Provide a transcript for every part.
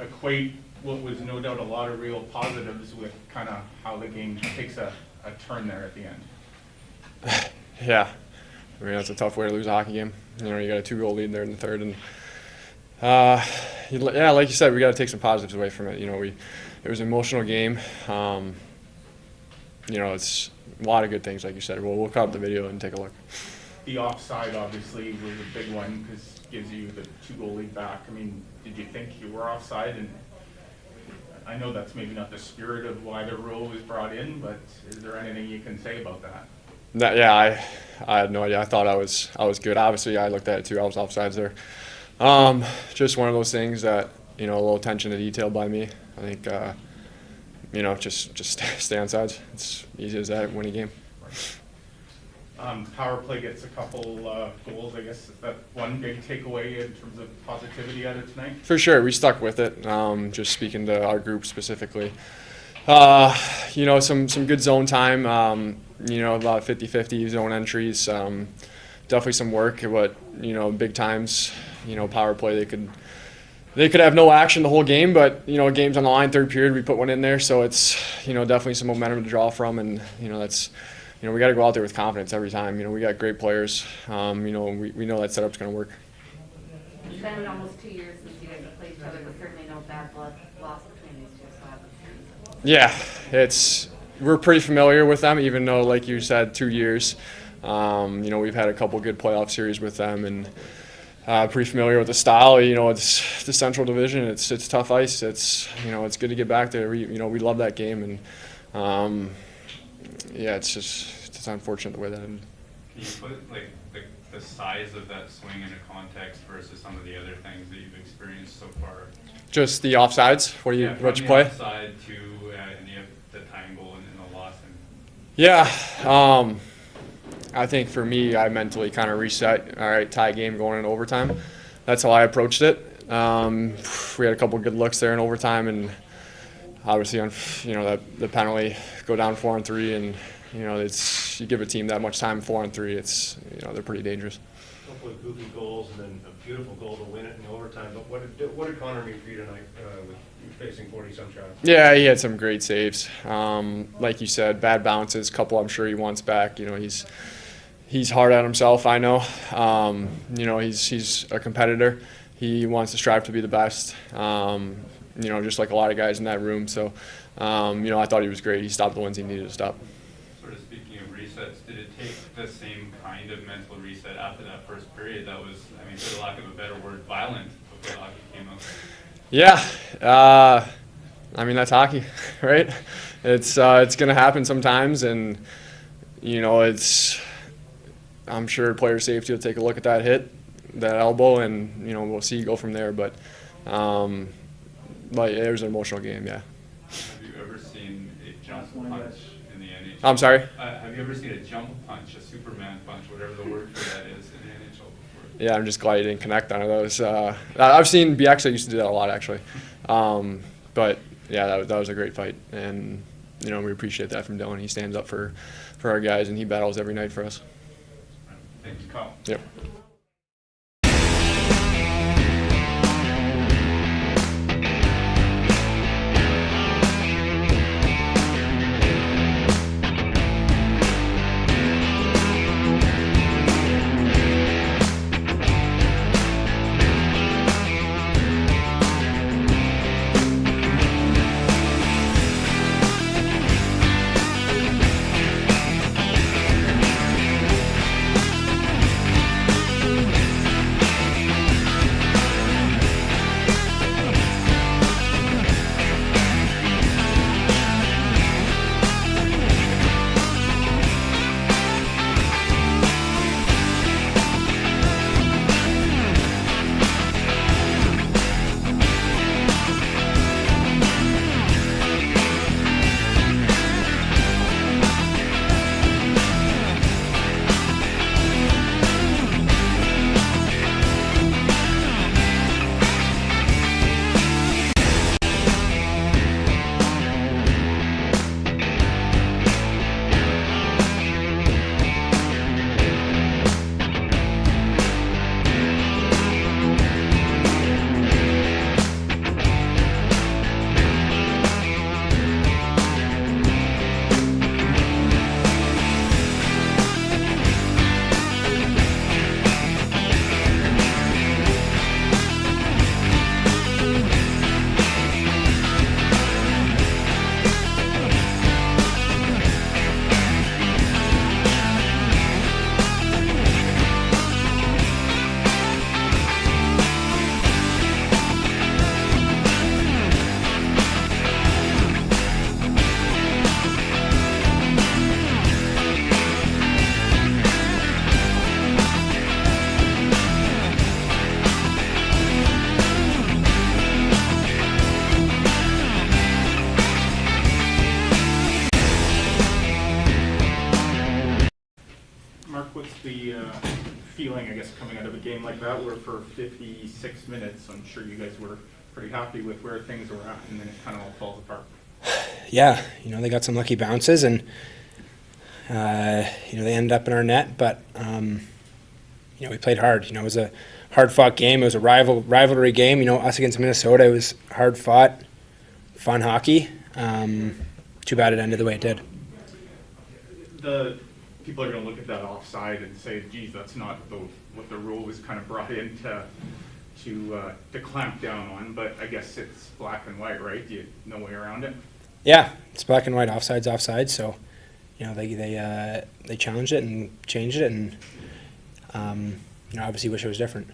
equate what was no doubt a lot of real positives with kind of how the game takes a turn there at the end. Yeah, I mean, that's a tough way to lose a hockey game. You know, you got a 2-goal lead there in the third, and yeah, like you said, we got to take some positives away from it. You know, it was an emotional game. You know, it's a lot of good things, like you said. We'll cut up the video and take a look. The offside obviously was a big one because it gives you the 2-goal lead back. I mean, did you think you were offside? And I know that's maybe not the spirit of why the rule was brought in, but is there anything you can say about that? Yeah, I had no idea. I thought I was good. Obviously, I looked at it too. I was offsides there. Just one of those things that, you know, a little attention to detail by me. I think, you know, just stay on sides. It's easy as that, win a game. Power play gets a couple goals, I guess. Is that one big takeaway in terms of positivity out of tonight? For sure, we stuck with it. Just speaking to our group specifically. You know, some good zone time. You know, about 50-50 zone entries. Definitely some work, but, you know, big times, you know, power play, they could have no action the whole game, but, you know, game's on the line, third period, we put one in there, so it's, you know, definitely some momentum to draw from, and, you know, that's, you know, we got to go out there with confidence every time. You know, we got great players. You know, we know that setup's going to work. It's been almost 2 years since you guys have played each other, but certainly no bad blood lost between these two sides. Yeah, we're pretty familiar with them, even though, like you said, 2 years. You know, we've had a couple good playoff series with them, and pretty familiar with the style. You know, it's the Central Division. It's tough ice. It's, you know, it's good to get back there. You know, we love that game, and yeah, it's unfortunate the way that ended. Can you put like the size of that swing into context versus some of the other things that you've experienced so far? Just the offsides. What you play? Offside to the tying goal and the loss. Yeah. I think for me, I mentally kind of reset. All right, tie game going in overtime. That's how I approached it. We had a couple good looks there in overtime, and obviously, you know, the penalty, go down 4-on-3, and, you know, it's, you give a team that much time 4-on-3, it's, you know, they're pretty dangerous. A couple of goofy goals and then a beautiful goal to win it in overtime. But what did Connor mean for you tonight with you facing 40-some shots? Yeah, he had some great saves. Like you said, bad bounces, couple I'm sure he wants back. You know, he's hard on himself, I know. You know, he's a competitor. He wants to strive to be the best. You know, just like a lot of guys in that room. So, you know, I thought he was great. He stopped the ones he needed to stop. Sort of speaking of resets, did it take the same kind of mental reset after that first period that was, I mean, for the lack of a better word, violent before the hockey came out? Yeah. I mean, that's hockey, right? It's going to happen sometimes, and, you know, I'm sure player safety will take a look at that hit, that elbow, and, you know, we'll see go from there. But it was an emotional game, yeah. Have you ever seen a jump punch in the NHL? I'm sorry? Have you ever seen a jump punch, a Superman punch, whatever the word for that is, in the NHL before? Yeah, I'm just glad you didn't connect on those. I've seen BX used to do that a lot, actually. But, yeah, that was a great fight. And, you know, we appreciate that from Dylan. He stands up for our guys, and he battles every night for us. Thank you, Kyle. Yep. the feeling, I guess, coming out of a game like that, where for 56 minutes, I'm sure you guys were pretty happy with where things were at, and then it kind of all falls apart? Yeah, they got some lucky bounces, and they ended up in our net, but we played hard. It was a hard-fought game. It was a rivalry game. Us against Minnesota, it was hard-fought, fun hockey. Too bad it ended the way it did. The people are going to look at that offside and say, geez, that's not what the rule was kind of brought in to clamp down on, but I guess it's black and white, right? No way around it? Yeah, it's black and white, offside's offside, so they challenged it and changed it, and obviously wish it was different.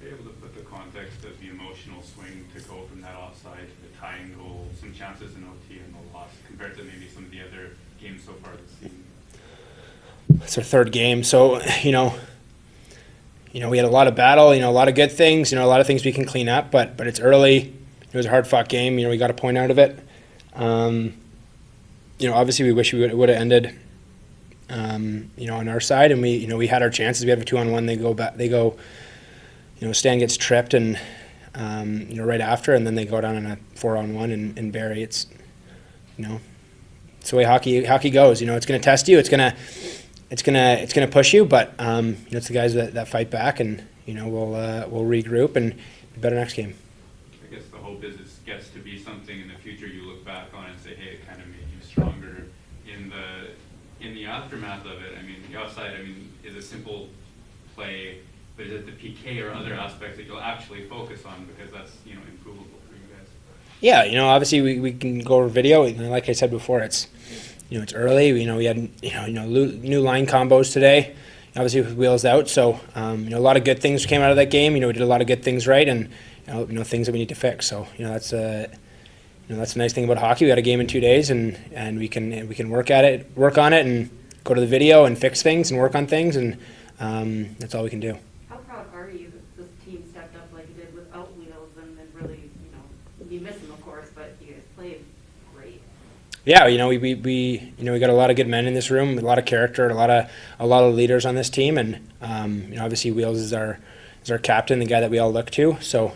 Be able to put the context of the emotional swing to go from that offside to the tying goal, some chances in OT and the loss, compared to maybe some of the other games so far this season? It's our third game, so we had a lot of battle, a lot of good things, a lot of things we can clean up, but it's early. It was a hard-fought game. We got a point out of it. Obviously we wish we would have ended, on our side, and we had our chances. We have a 2-on-1. They go. Stan gets tripped, and right after, and then they go down on a 4-on-1 and bury. It's the way hockey goes. It's going to test you. It's going to push you, but it's the guys that fight back, and we'll regroup and be better next game. I guess the hope is it gets to be something in the future you look back on and say, hey, it kind of made you stronger in the aftermath of it. I mean, the offside, is a simple play, but is it the PK or other aspects that you'll actually focus on, because that's improvable for you guys? Yeah, obviously we can go over video. Like I said before, it's it's early. We had new line combos today. Obviously with wheels out, so a lot of good things came out of that game. We did a lot of good things right, and things that we need to fix. So that's the nice thing about hockey. We got a game in 2 days, and we can work on it, and go to the video and fix things and work on things, and that's all we can do. How proud are you that this team stepped up like it did without wheels, and really, you miss them, of course, but you guys played great. Yeah, we got a lot of good men in this room, a lot of character, a lot of leaders on this team, and obviously Wheels is our captain, the guy that we all look to. So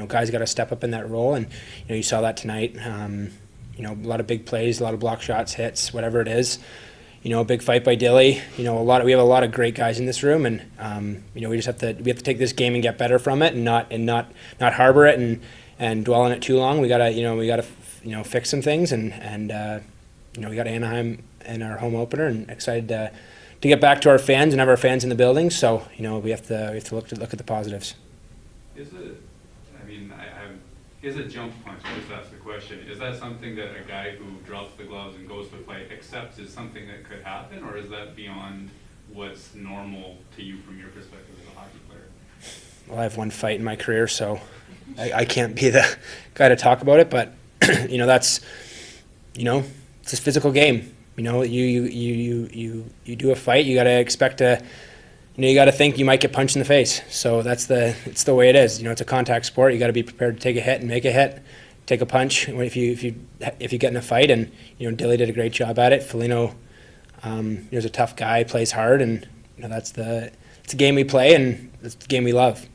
guys got to step up in that role, and you saw that tonight. A lot of big plays, a lot of block shots, hits, whatever it is. A big fight by Dilly. We have a lot of great guys in this room, and we just have to take this game and get better from it, and not harbor it and dwell on it too long. We gotta fix some things, and we got Anaheim in our home opener, and excited to get back to our fans and have our fans in the building. So we have to look at the positives. Is a jump punch, just that's the question. Is that something that a guy who drops the gloves and goes to play accepts is something that could happen, or is that beyond what's normal to you from your perspective as a hockey player? Well, I have one fight in my career, so I can't be the guy to talk about it, but that's it's a physical game. You do a fight, you got to expect to you got to think you might get punched in the face. So it's the way it is. It's a contact sport. You got to be prepared to take a hit and make a hit, take a punch if you get in a fight. And Dilly did a great job at it. Foligno, is a tough guy, plays hard, and it's a game we play, and it's the game we love.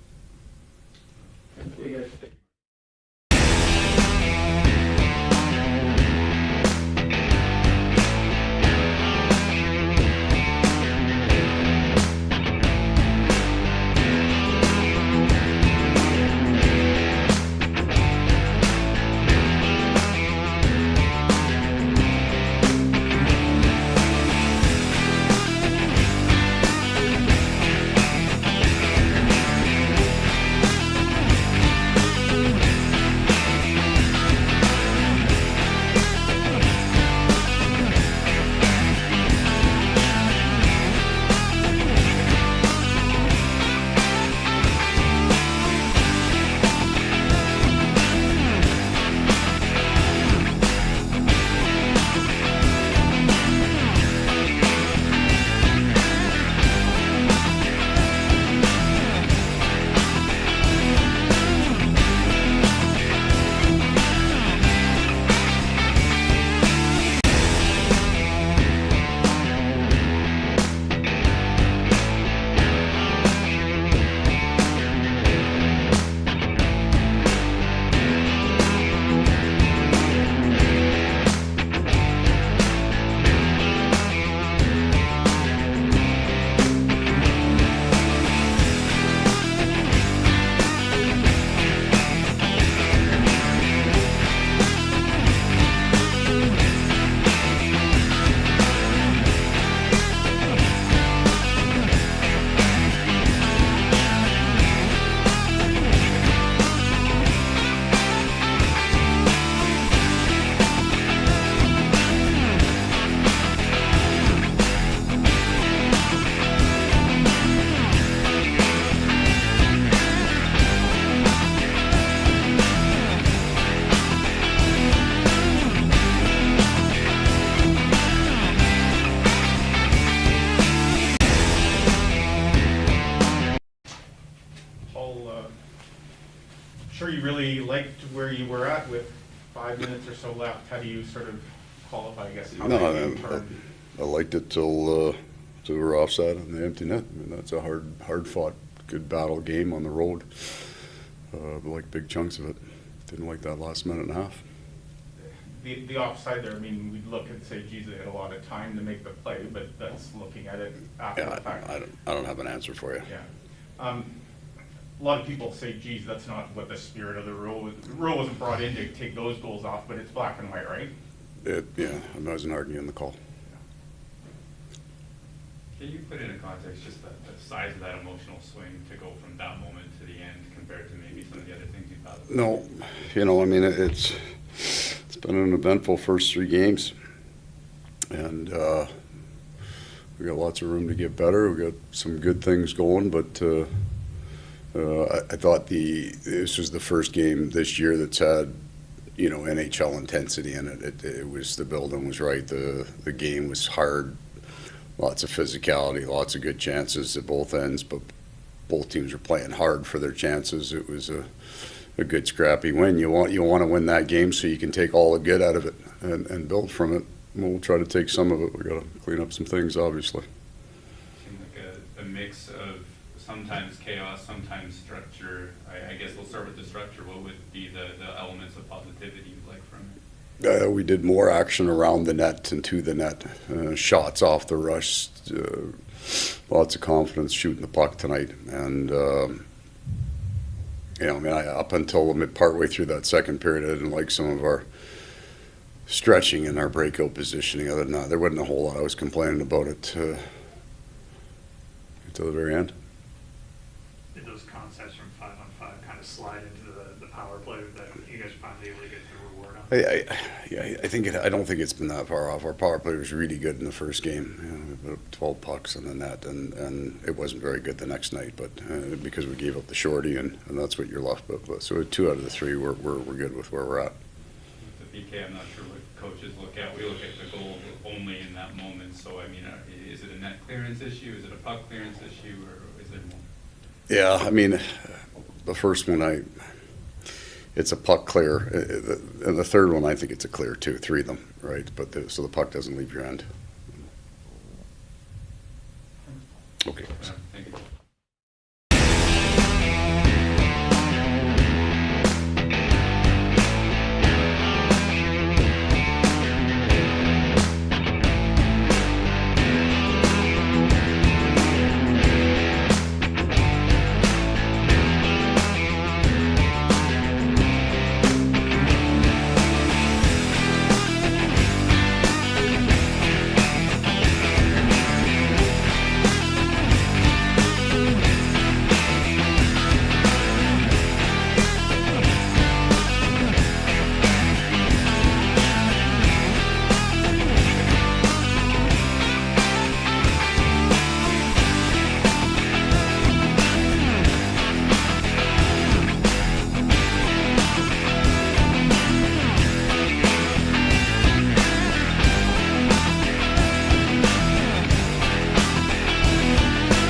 sure you really liked where you were at with 5 minutes or so left. How do you sort of qualify, I guess? How No, that game turned? I liked it till we were offside on the empty net. I mean, that's a hard fought, good battle game on the road. I like big chunks of it. Didn't like that last minute and a half. The offside there, I mean, we'd look and say, geez, they had a lot of time to make the play, but that's looking at it after Yeah, the fact. I don't have an answer for you. Yeah. A lot of people say, geez, that's not what the spirit of the rule was. The rule wasn't brought in to take those goals off, but it's black and white, right? Yeah, I wasn't arguing the call. Can you put into context just the size of that emotional swing to go from that moment to the end compared to maybe some of the other things you've had? No, I mean, it's been an eventful first 3 games. And we got lots of room to get better. We got some good things going, but I thought this was the first game this year that's had, NHL intensity in it. It was, the building was right, the game was hard, lots of physicality, lots of good chances at both ends, but both teams were playing hard for their chances. It was a good scrappy win. You want to win that game so you can take all the good out of it and build from it. We'll try to take some of it. We got to clean up some things, obviously. Seemed like a mix of sometimes chaos, sometimes structure. I guess we'll start with the structure. What would be the elements of positivity you'd like from it? We did more action around the net and to the net. Shots off the rush. Lots of confidence shooting the puck tonight. And, up until partway through that second period, I didn't like some of our stretching and our breakout positioning. Other than that, there wasn't a whole lot I was complaining about it until the very end. Did those concepts from 5-on-5 kind of slide into the power play that you guys finally able to get the reward on? I don't think it's been that far off. Our power play was really good in the first game. We put up 12 pucks in the net, and it wasn't very good the next night, but because we gave up the shorty, and that's what you're left with. So 2 out of the 3, we're good with where we're at. With the PK, I'm not sure what coaches look at. We look at the goal only in that moment. So, I mean, is it a net clearance issue? Is it a puck clearance issue? Or is there more? Yeah, I mean, the first one, it's a puck clear. And the third one, I think it's a clear too, 3 of them, right? But so the puck doesn't leave your end. Okay.